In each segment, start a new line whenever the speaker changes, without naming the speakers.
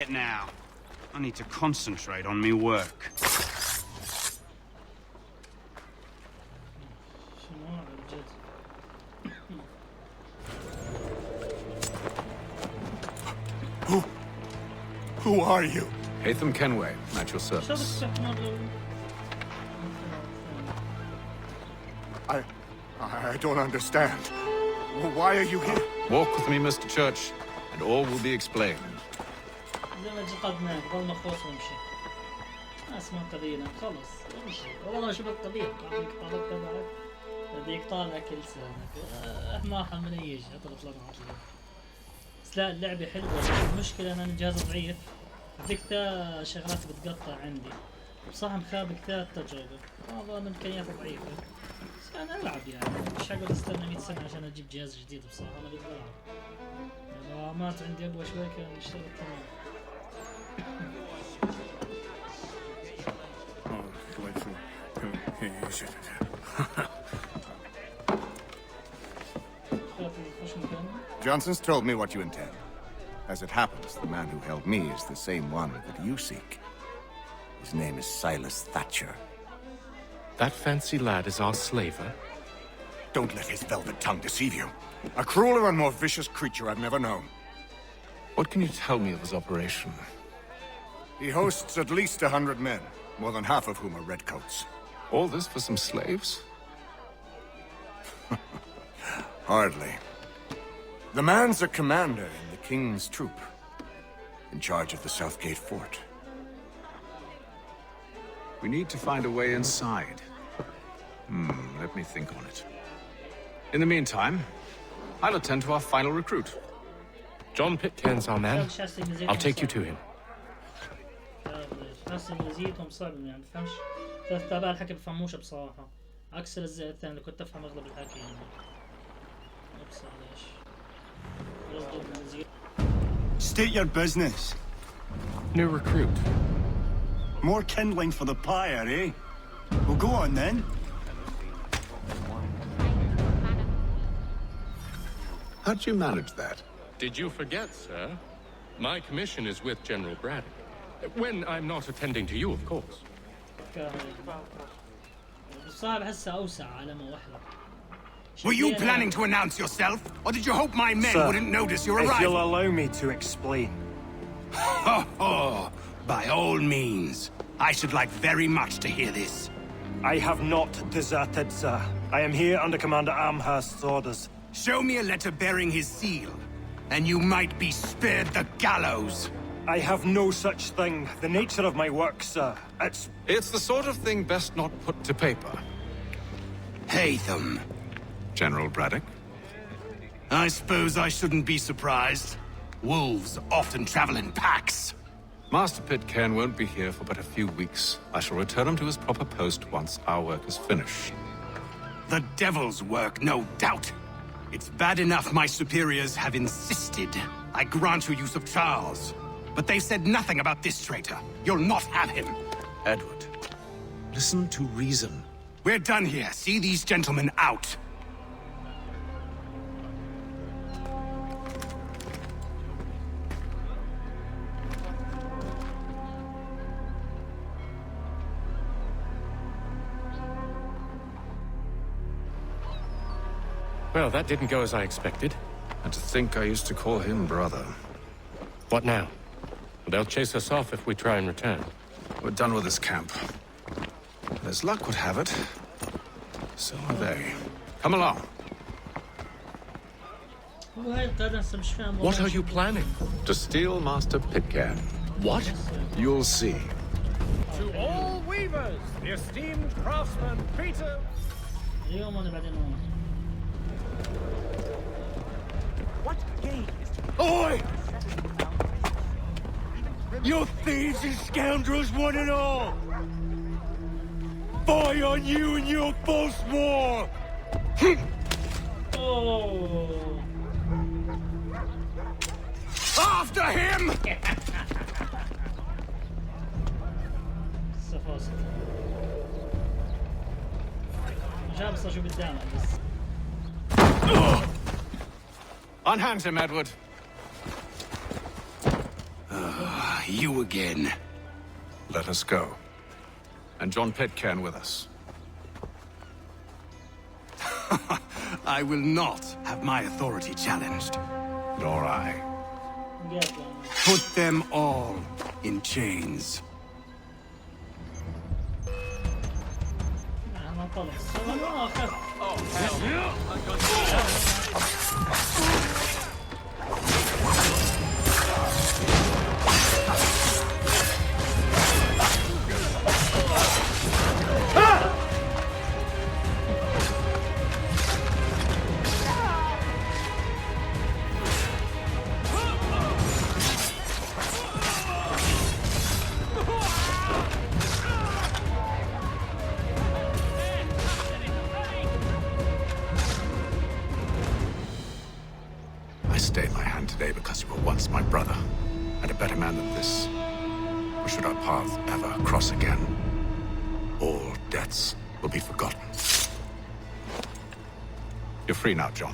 it now. I need to concentrate on me work.
Who are you?
Haytham Kenway, at your service.
I don't understand. Why are you here?
Walk with me, Mr. Church, and all will be explained.
زي ما قدناك ضل مخوص وامشي. اسمع قضية خلص امشي. والله شوف القضية بعطيك طلب تبعك بديك طالع كل سنة. ما حمليش اطلب لك عطلة. بس لا اللعبة حلوة. المشكلة انا الجهاز ضعيف. بديك تا شغلات بتقطع عندي. بصح مخابئ كثير التجربة. والله امكانيات ضعيفة. بس انا العب يعني مش حقعد استنى 100 سنة عشان اجيب جهاز جديد بصراحة انا بدي العب. لو مات عندي ابوه شوي كان يشتغل تمام.
Johnson's told me what you intend. As it happens, the man who held me is the same one that you seek. His name is Silas Thatcher.
That fancy lad is our slaver?
Don't let his velvet tongue deceive you. A crueler and more vicious creature I've never known.
What can you tell me of his operation?
He hosts at least 100 men, more than half of whom are redcoats.
All this for some slaves?
Hardly. The man's a commander in the King's troop, in charge of the Southgate Fort.
We need to find a way inside. Let me think on it. In the meantime, I'll attend to our final recruit.
John Pitcairn's our man. I'll take you to him.
نفس انجليزيتهم صعب يعني بفهمش تابع الحكي بفهموش بصراحة عكس الأجزاء الثانية اللي كنت أفهم أغلب الحكي يعني أبصر ليش
State your business.
New recruit.
More kindling for the pyre, eh? Well, go on then.
How'd you manage that?
Did you forget, sir? My commission is with General Braddock. When I'm not attending to you, of course.
Were you planning to announce yourself? Or did you hope my men wouldn't notice your arrival?
If you'll allow me to explain.
By all means. I should like very much to hear this.
I have not deserted, sir. I am here under Commander Amherst's orders.
Show me a letter bearing his seal, and you might be spared the gallows.
I have no such thing. The nature of my work, sir,
It's the sort of thing best not put to paper.
Haytham.
General Braddock?
I suppose I shouldn't be surprised. Wolves often travel in packs.
Master Pitcairn won't be here for but a few weeks. I shall return him to his proper post once our work is finished.
The devil's work, no doubt. It's bad enough my superiors have insisted I grant you use of Charles. But they've said nothing about this traitor. You'll not have him.
Edward, listen to reason.
We're done here. See these gentlemen out.
Well, that didn't go as I expected.
And to think I used to call him brother.
What now? They'll chase us off if we try and return.
We're done with this camp. As luck would have it, so are they. Come along.
What are you planning?
To steal Master Pitcairn.
What?
You'll see.
To all weavers, the esteemed craftsman Peter.
What game is
Oi! You thieves and scoundrels, one and all! Fie on you and your false war!
Oh.
After him!
Unhand him, Edward.
you again.
Let us go. And John Pitcairn with us.
I will not have my authority challenged.
Nor I.
Put them all in chains.
I stayed my hand today because you were once my brother, and a better man than this. Or should our paths ever cross again, all debts will be forgotten. You're free now, John.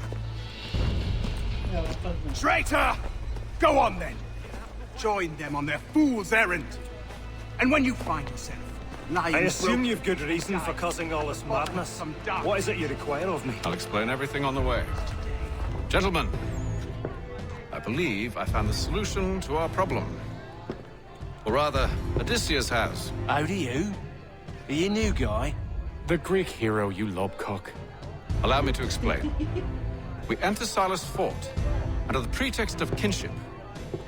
Traitor! Go on then. Join them on their fool's errand. And when you find yourself lying...
I assume you've good reason for causing all this madness. What is it you require of me?
I'll explain everything on the way. Gentlemen, I believe I found the solution to our problem. Or rather, Odysseus has.
How do you? Are you a new guy?
The Greek hero, you lobcock.
Allow me to explain. We enter Silas' fort under the pretext of kinship.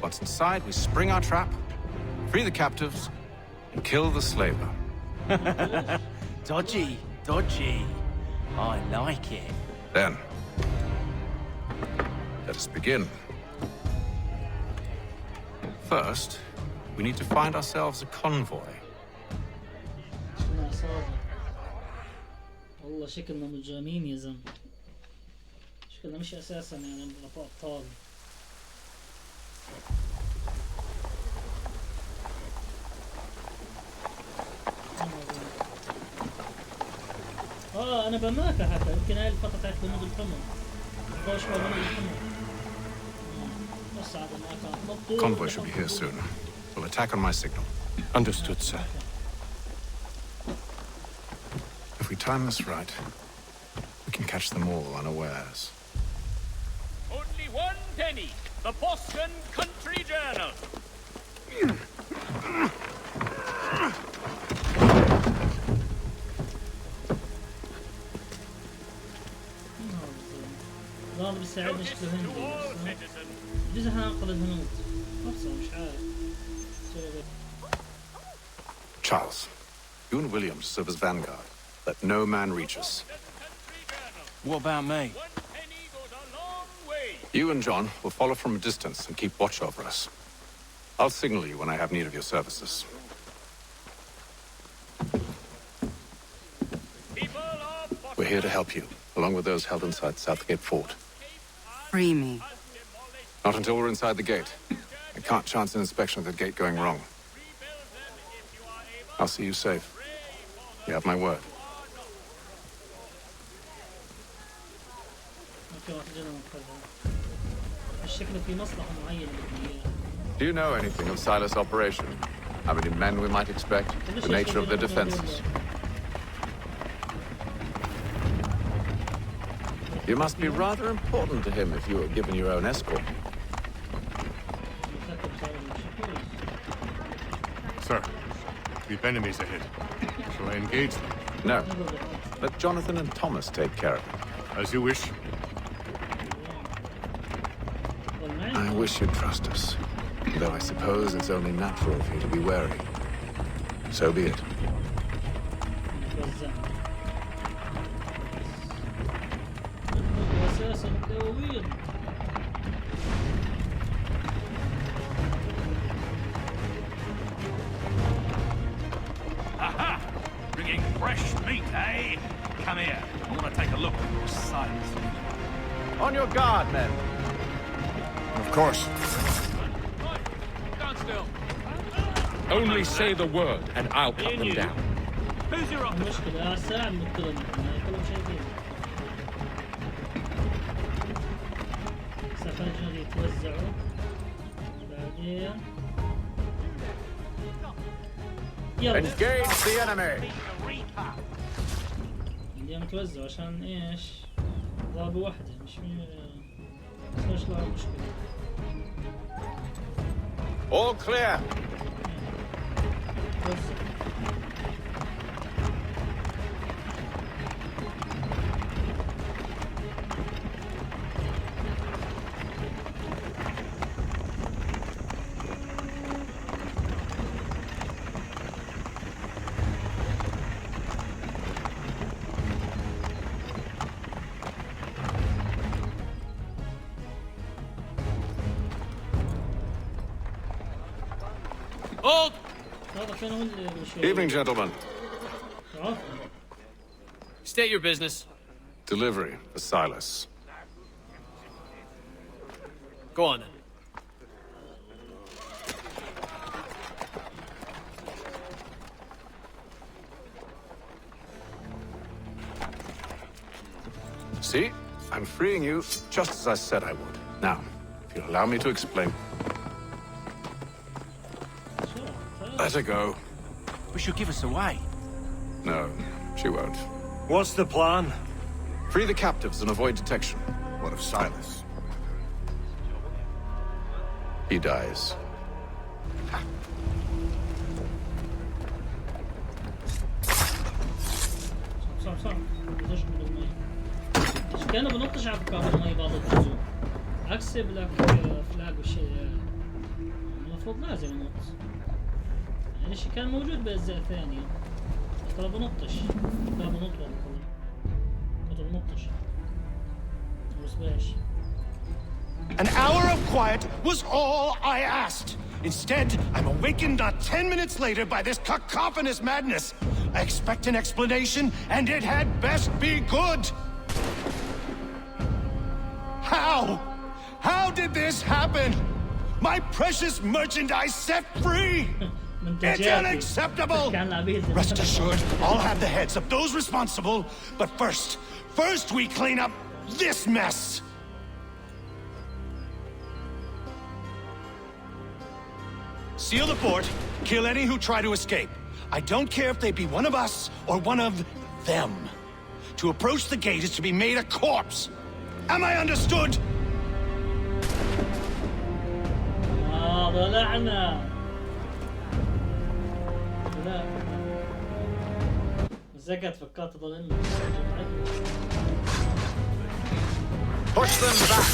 Once inside, we spring our trap, free the captives, and kill the slaver.
Dodgy, dodgy. I like it.
Then, let us begin. First, we need to find ourselves a convoy.
والله شكلنا مجرمين يا زلمة. شكلنا مش اساسا يعني ابطال. انا بماكه حتى يمكن هاي الفترة تاعت الهنود الحمر. خوش الهنود الحمر. بس عاد ما كان
Convoy should be here soon. We'll attack on my signal.
Understood, sir.
If we time this right, we can catch them all unawares.
Only one penny. The Boston Country Journal.
هذا بيساعدنا شكله هندي. بس هننقذ الهنود. نفسه مش عارف.
Charles, you and William serve as vanguard. Let no man reach us.
What about me?
You and John will follow from a distance and keep watch over us. I'll signal you when I have need of your services. We're here to help you, along with those held inside Southgate Fort.
Free me.
Not until we're inside the gate. I can't chance an inspection of the gate going wrong. I'll see you safe. You have my word. Do you know anything of Silas' operation? How many men we might expect? The nature of their defenses? You must be rather important to him if you were given your own escort.
Sir, we've enemies ahead. Shall I engage them?
No. Let Jonathan and Thomas take care of it.
As you wish.
I wish you'd trust us. Though I suppose it's only natural for you to be wary. So be it.
Aha! Bringing fresh meat, eh? Come here. I want to take a look at your sights.
On your guard, men.
Of course.
Stand still.
Only say the word, and I'll cut them down.
Who's your officer?
المشكلة ساعة بنطلع كلهم شايفين. سفنجر يتوزعوا بعدين يلا
Engage the enemy.
بدي متوزع عشان ايش؟ ضربة واحدة مش لا مشكلة.
All clear.
توزع.
Hold!
Evening, gentlemen.
State your business.
Delivery for Silas.
Go on then.
See? I'm freeing you just as I said I would. Now, if you'll allow me to explain. Let her go.
But she'll give us away.
No, she won't.
What's the plan?
Free the captives and avoid detection.
What of Silas?
He dies.
صح بدوش بالمي. مش كانوا بنطش على كوكب المي بعض الجزء. عكس بلاك فلاج والشيء المفروض لازم ينط. يعني الشيء كان موجود بأجزاء ثانية. ترى بنطش. لا بنط والله. كنت بنطش. بس باش.
An hour of quiet was all I asked. Instead, I'm awakened not 10 minutes later by this cacophonous madness. I expect an explanation, and it had best be good. How? How did this happen? My precious merchandise set free! It's unacceptable! Rest assured, I'll have the heads of those responsible. But first we clean up this mess! Seal the fort, kill any who try to escape. I don't care if they be one of us or one of them. To approach the gate is to be made a corpse. Am I understood?
ضلعنا لا زكت فكات ضلنا
Push them back.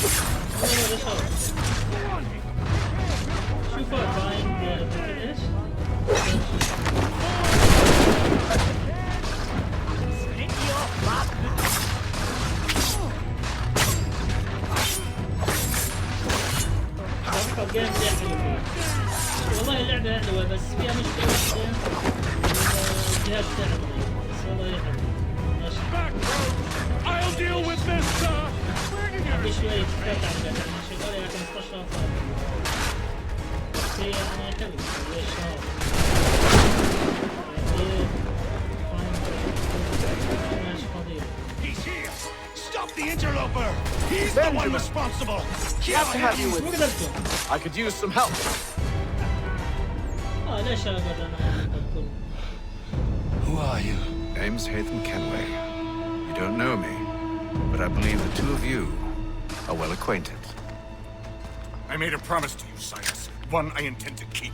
شوف ايش والله اللعبة حلوة بس فيها مشكلة الجهاز تعبني بس والله يحب
I'll deal with this, sir.
عندي شوية فكرة عن اللعبة شغالة يا 15 بس هي يعني حلوة ليش
He's here! Stop the interloper! He's the one responsible!
Have to have you with me. I could use some help.
ليش أقدر أنا أقول
Who are you? Name's Haytham Kenway. You don't know me, but I believe the two of you are well acquainted.
I made a promise to you, Silas. One I intend to keep.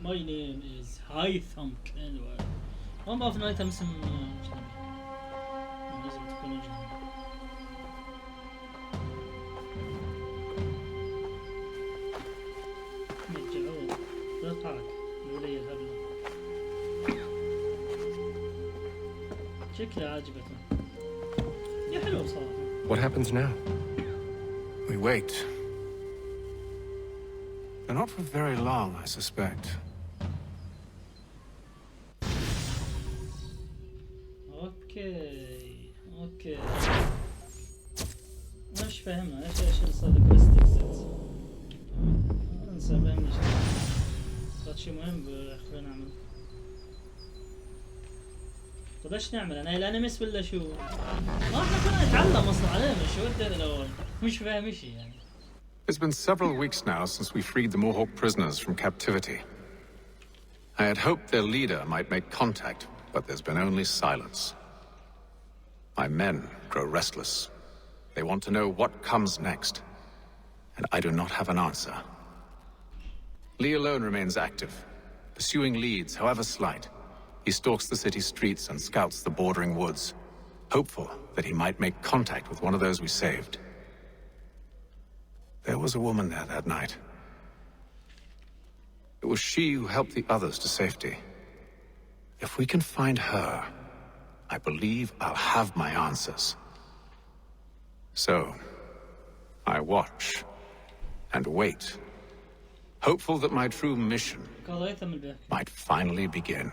My name is Haytham Kenway. ما بعرف إنه هيثم اسم أجنبي. لازم تكون أجنبي. رجعوه لا تقعد الولية الهبلة. شكلها عاجبتني. يا حلو بصراحة.
What happens now? We wait. But not for very long, I suspect.
اوكي مش فاهمها ايش اللي صار بالكويستكس انسى فهمني صار شي مهم خلينا نعمل طب ايش نعمل انا الانيميس ولا شو؟ ما احنا كنا نتعلم اصلا عليه شو ودينا الاول مش فاهم اشي يعني
It's been several weeks now since we freed the Mohawk prisoners from captivity. I had hoped their leader might make contact, but there's been only silence. My men grow restless. They want to know what comes next, and I do not have an answer. Lee alone remains active, pursuing leads, however slight. He stalks the city streets and scouts the bordering woods, hopeful that he might make contact with one of those we saved. There was a woman there that night. It was she who helped the others to safety. If we can find her, I believe I'll have my answers. So, I watch and wait, hopeful that my true mission might finally begin.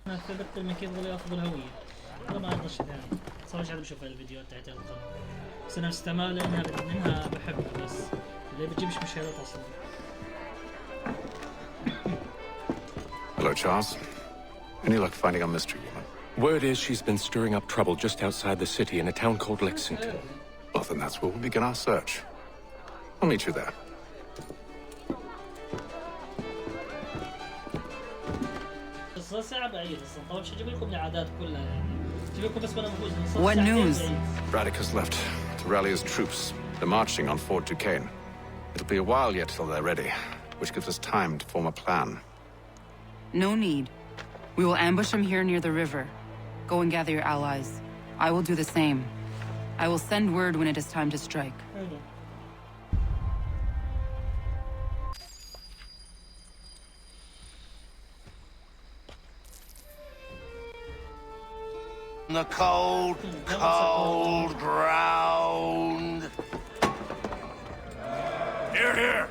انا اعتبرت لما كيف ضل ياخذ الهويه. والله ما عندنا شيء ثاني. صار مش عم بشوف الفيديوهات تاعت القناة. بس انا مستمع لانها بحبها بس. اللي بتجيبش مشاهدات اصلا.
Hello, Charles. Any luck finding our mystery woman?
Word is she's been stirring up trouble just outside the city in a town called Lexington.
Well, then that's where we'll begin our search. I'll meet you there.
What news?
Braddock has left to rally his troops. They're marching on Fort Duquesne. It'll be a while yet till they're ready, which gives us time to form a plan.
No need. We will ambush them here near the river. Go and gather your allies. I will do the same. I will send word when it is time to strike.
The cold, cold ground. Here, here.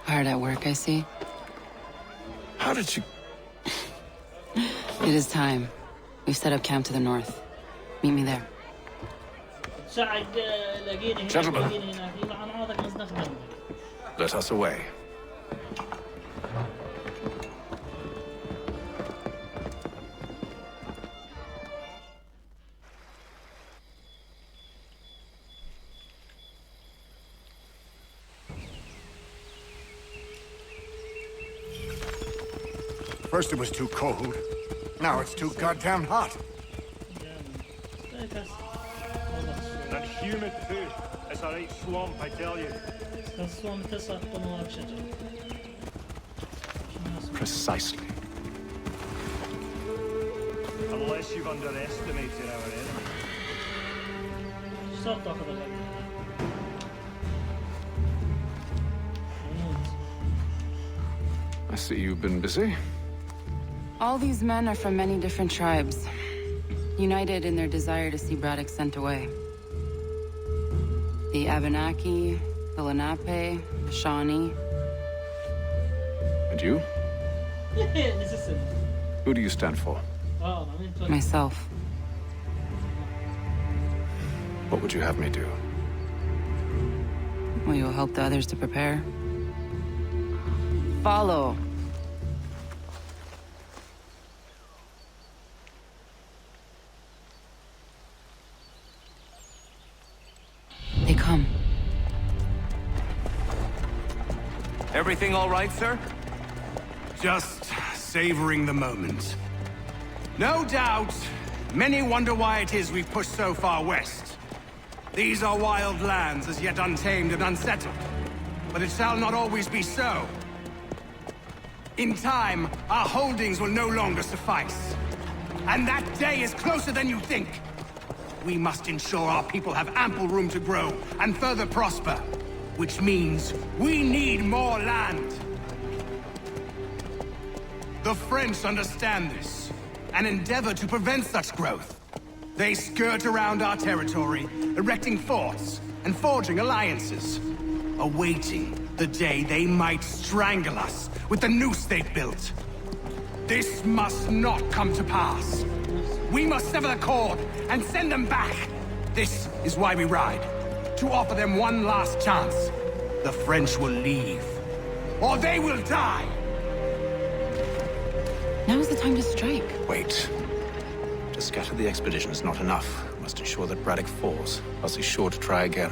Hard at work, I see.
How did you...
It is time. We've set up camp to the north. Meet me there.
Gentlemen, let us away.
First it was too cold. Now it's too goddamn hot.
And humid too. It's a right swamp, I tell you.
Precisely.
Unless you've underestimated our enemy.
I see you've been busy.
All these men are from many different tribes, united in their desire to see Braddock sent away. The Abenaki, the Lenape, the Shawnee.
And you? Who do you stand for?
Myself.
What would you have me do?
Will you help the others to prepare? Follow. They come.
Everything all right, sir?
Just savoring the moment. No doubt, many wonder why it is we've pushed so far west. These are wild lands, as yet untamed and unsettled. But it shall not always be so. In time, our holdings will no longer suffice. And that day is closer than you think. We must ensure our people have ample room to grow and further prosper. Which means we need more land. The French understand this and endeavor to prevent such growth. They skirt around our territory, erecting forts and forging alliances, awaiting the day they might strangle us with the noose they've built. This must not come to pass. We must sever the cord and send them back. This is why we ride, to offer them one last chance. The French will leave, or they will die.
Now's the time to strike.
Wait. To scatter the expedition is not enough. We must ensure that Braddock falls, else he's sure to try again.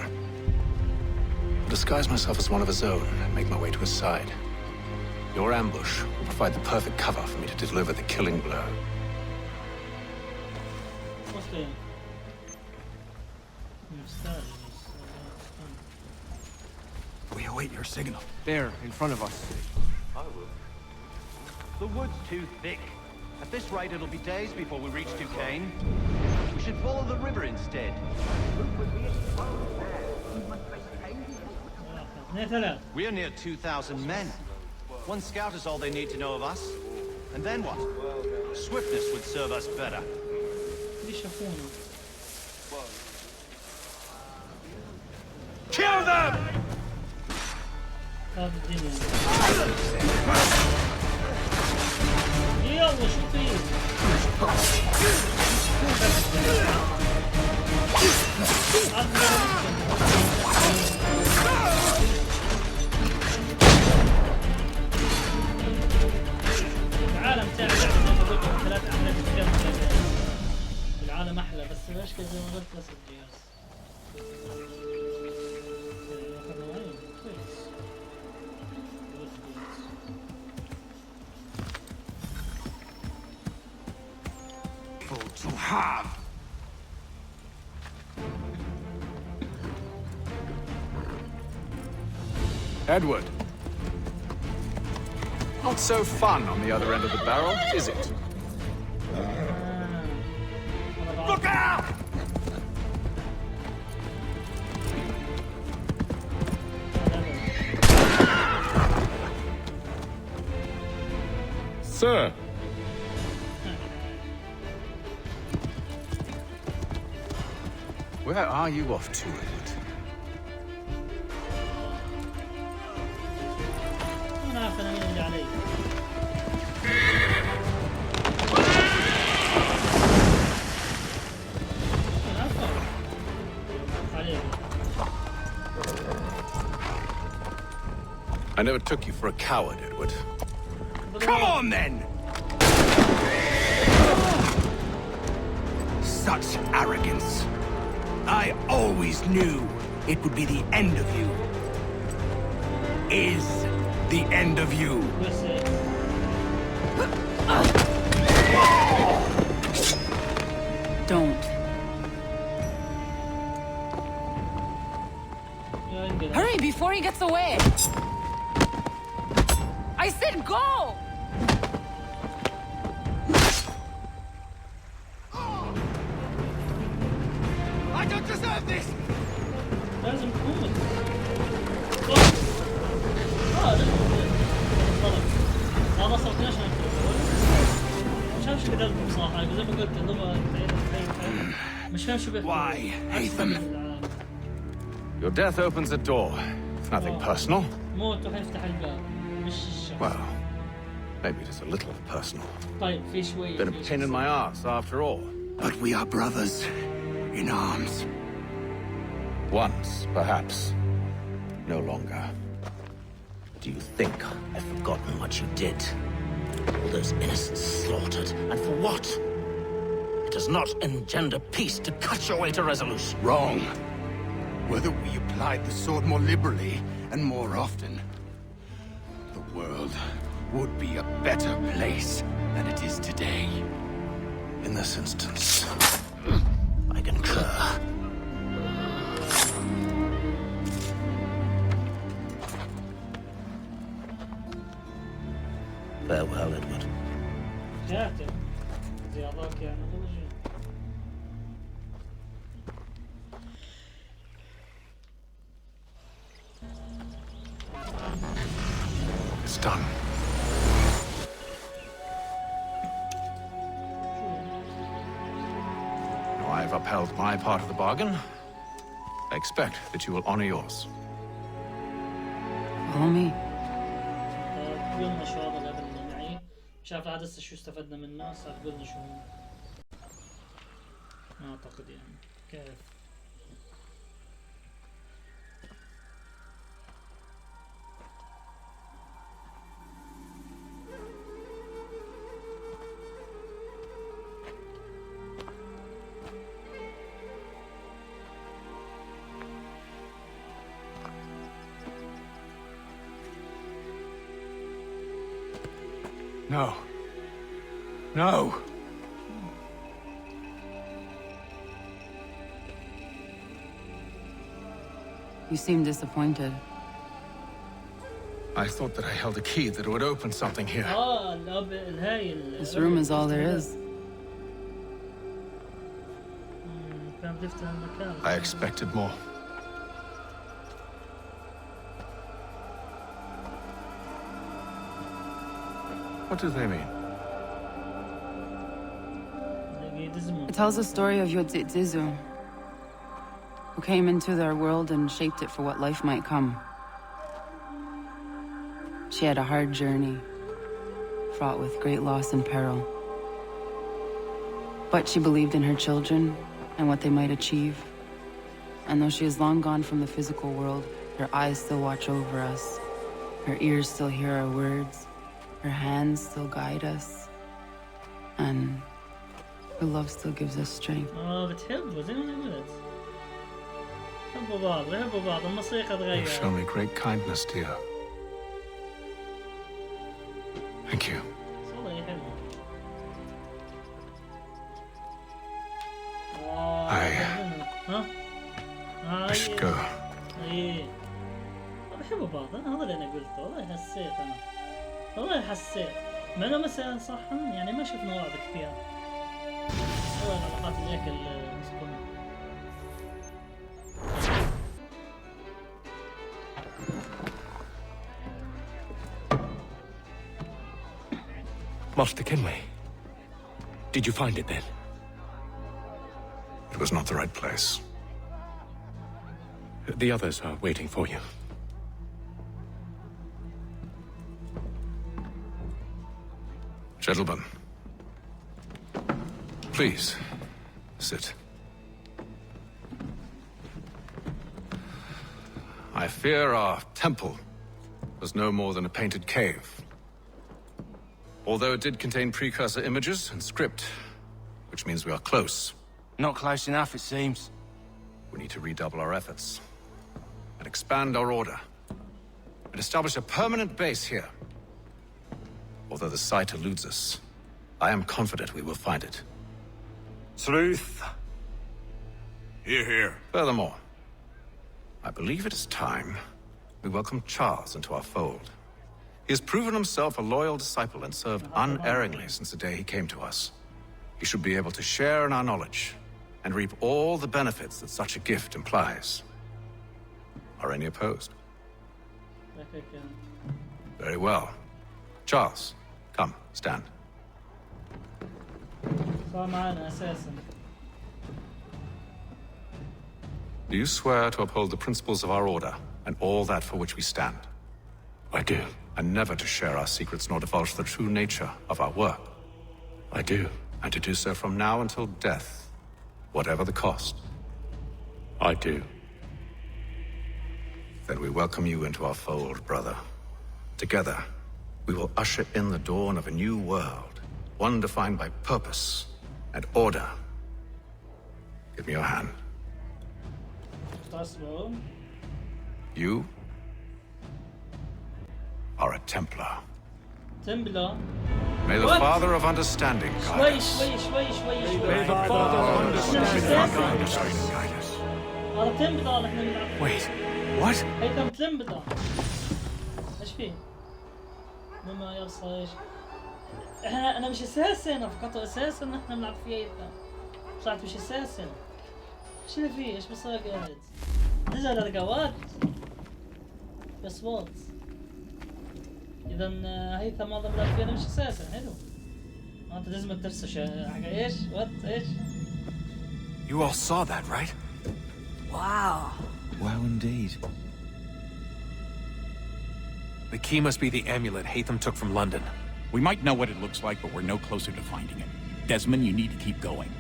I'll disguise myself as one of his own and make my way to his side. Your ambush will provide the perfect cover for me to deliver the killing blow.
We await your signal.
There, in front of us.
I will. The wood's too thick. At this rate, it'll be days before we reach Duquesne. We should follow the river instead.
We
are near 2,000 men. One scout is all they need to know of us. And then what? Swiftness would serve us better.
Kill them!
يلا شوفي العالم تاعي ثلاث احلى افلام العالم احلى بس ليش كذا ما قلت بس الجهاز
To have.
Edward. Not so fun on the other end of the barrel, is it?
Look out!
Sir. Where are you off to, Edward? I never took you for a coward, Edward.
Come on, then! Such arrogance. I always knew it would be the end of you. Is the end of you.
Don't. Hurry before he gets away! I said go!
I don't deserve this!
لازم تموت. ما وصلتناش مش فاهم شو بدلكم صراحة زي ما قلت اللغة مش فاهم شو بيحكوا.
Why, Nathan?
Your death opens a door. It's nothing personal.
موت وحيفتح الباب مش الشخص.
Well, maybe it is a little personal.
طيب في شوية.
Been a pain in my ass after all.
But we are brothers in arms.
Once, perhaps. No longer.
Do you think I've forgotten what you did? All those innocents slaughtered, and for what? It does not engender peace to cut your way to resolution.
Wrong. Whether we applied the sword more liberally and more often, the world would be a better place than it is today.
In this instance,
I concur. Farewell, Edward.
كاتب زيادات يعني ضجة.
it's done. Now I've upheld my part of the bargain. I expect that you will honor yours.
Follow me.
قلنا شو هذا الليفل اللي معي شاف عاد هسه شو استفدنا منه صار قلنا شو هو اعتقد يعني كيف
No. No!
You seem disappointed.
I thought that I held a key that would open something here.
This room is all there is.
I expected more. What do they mean?
It tells the story of Yodzizu, who came into their world and shaped it for what life might come. She had a hard journey, fraught with great loss and peril. But she believed in her children and what they might achieve. And though she is long gone from the physical world, her eyes still watch over us. Her ears still hear our words. Her hands still guide us. And her love still gives us strength.
بتحبه زي ما أنا قلت. بحبوا بعض بحبوا بعض الموسيقى تغير.
You've shown me great kindness, dear. Thank you.
والله يحبه.
I should go.
ايه بحبوا بعض انا هذا اللي انا قلته والله حسيت انا والله حسيت مع انه مثلا صح يعني ما شفنا بعض كثير والله العلاقات اللي هيك المسكونه
Master Kenway, did you find it then?
It was not the right place.
The others are waiting for you.
Gentlemen, please, sit. I fear our temple was no more than a painted cave. Although it did contain precursor images and script, which means we are close.
Not close enough, it seems.
We need to redouble our efforts and expand our order and establish a permanent base here. Although the site eludes us, I am confident we will find it.
Truth.
Hear, hear. Furthermore, I believe it is time we welcome Charles into our fold. He has proven himself a loyal disciple and served unerringly since the day he came to us. He should be able to share in our knowledge and reap all the benefits that such a gift implies. Are any opposed? Very well. Charles, come, stand. Do you swear to uphold the principles of our order and all that for which we stand?
I do.
And never to share our secrets nor divulge the true nature of our work?
I do.
And to do so from now until death, whatever the cost?
I do.
Then we welcome you into our fold, brother. Together, we will usher in the dawn of a new world, one defined by purpose and order. Give me your hand. You are a Templar.
Templar?
May the Father of Understanding guide us.
May
the Father of Understanding guide us.
هذا تمبلر احنا نلعب.
Wait, what?
هيثم تمبلر. ايش فيه؟ مما يبصر ايش؟ انا مش اساسن، انا فكرت اساسن احنا بنلعب فيه هيثم. طلعت مش اساسن. ايش اللي فيه؟ ايش بصير قاعد؟ نزل رقوات. اصوات. اذا هيثم هذا بنلعب فيه انا مش اساسن، حلو. انت لازم تدرسش حاجه ايش؟ وات ايش؟
You all saw that, right?
Wow.
Wow, indeed.
The key must be the amulet Haytham took from London.
We might know what it looks like, but we're no closer to finding it. Desmond, you need to keep going.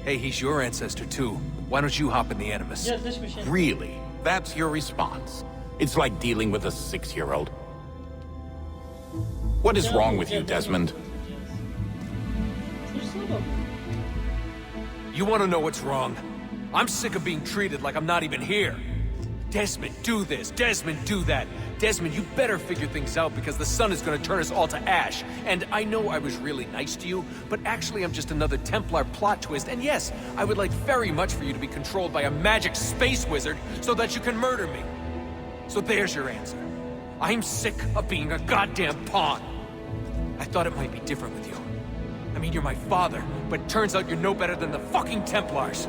Hey, he's your ancestor too. Why don't you hop in the Animus?
Yeah, this machine.
Really? That's your response? It's like dealing with a 6-year-old. What is wrong with you, Desmond?
You want to know what's wrong? I'm sick of being treated like I'm not even here. Desmond, do this. Desmond, do that. Desmond, you better figure things out because the sun is going to turn us all to ash. And I know I was really nice to you, but actually I'm just another Templar plot twist. And yes, I would like very much for you to be controlled by a magic space wizard so that you can murder me. So there's your answer. I'm sick of being a goddamn pawn. I thought it might be different with you. I mean, you're my father, but turns out you're no better than the fucking Templars.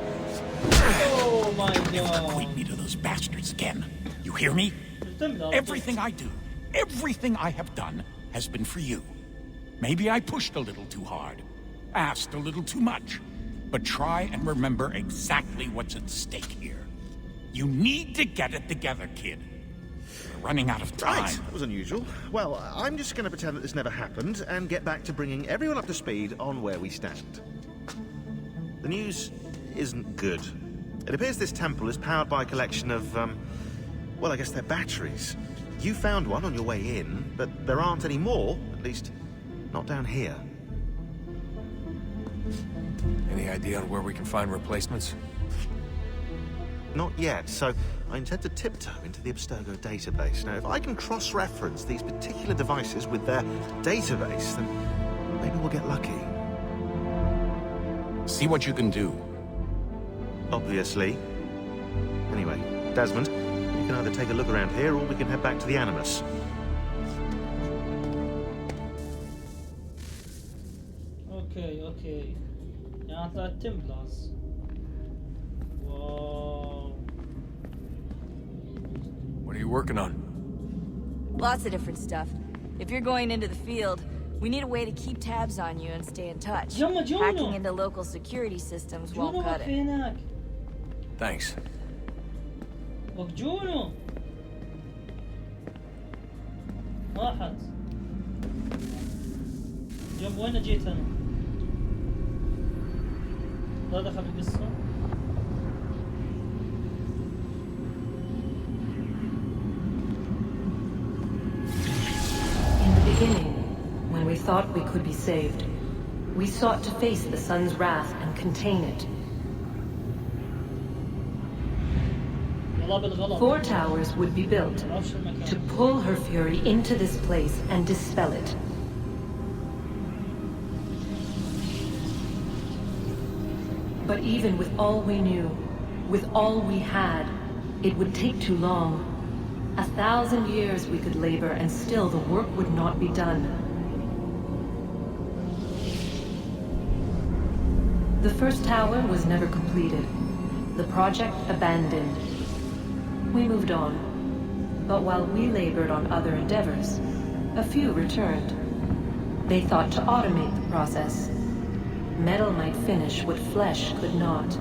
Oh my god.
Never point me to those bastards again. You hear me? Everything I do, everything I have done, has been for you. Maybe I pushed a little too hard, asked a little too much, but try and remember exactly what's at stake here. You need to get it together, kid. We're running out of time.
Right, that was unusual. Well, I'm just going to pretend that this never happened and get back to bringing everyone up to speed on where we stand. The news isn't good. It appears this temple is powered by a collection of, well, I guess they're batteries. You found one on your way in, but there aren't any more, at least not down here.
Any idea on where we can find replacements?
Not yet, so I intend to tiptoe into the Abstergo database. Now, if I can cross-reference these particular devices with their database, then maybe we'll get lucky.
See what you can do.
Obviously. Anyway, Desmond, you can either take a look around here or we can head back to the Animus.
اوكي يعني طلعت تمبلرز. واو.
What are you working on?
Lots of different stuff. If you're going into the field, we need a way to keep tabs on you and stay in touch. Hacking into local security systems won't cut it.
Thanks.
جونو واحد جنب وين جيت انا؟ لا دخل القصة.
In the beginning, when we thought we could be saved, we sought to face the sun's wrath and contain it. 4 towers would be built to pull her fury into this place and dispel it. But even with all we knew, with all we had, it would take too long. 1,000 years we could labor and still the work would not be done. The first tower was never completed. The project abandoned. We moved on. But while we labored on other endeavors, a few returned. They thought to automate the process. Metal might finish what flesh could not.